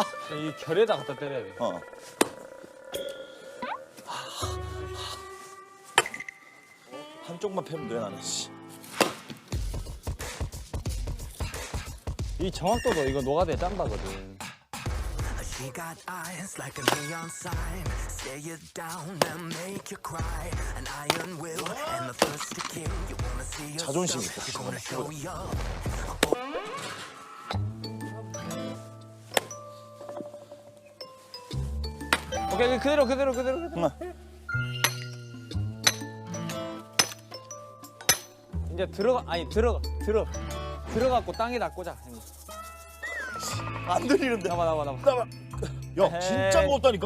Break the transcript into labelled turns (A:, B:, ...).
A: 이 결에다 갖다 때려야 돼.
B: 어. 한쪽만 패면 돼 나는. 씨.
A: 이 정확도도 이거 노가다에 짬바거든.
C: She got eyes like a neon sign. Stare you down and make you cry. An iron will and the thirst to kill. You wanna see yourself.
B: 자존심 있다.
C: You're gonna show you.
A: 오케이 그대로. 이제 들어갖고 땅에다 꽂아. 형님.
B: 안 들리는데.
A: 나봐.
B: 야 진짜 무겁다니까?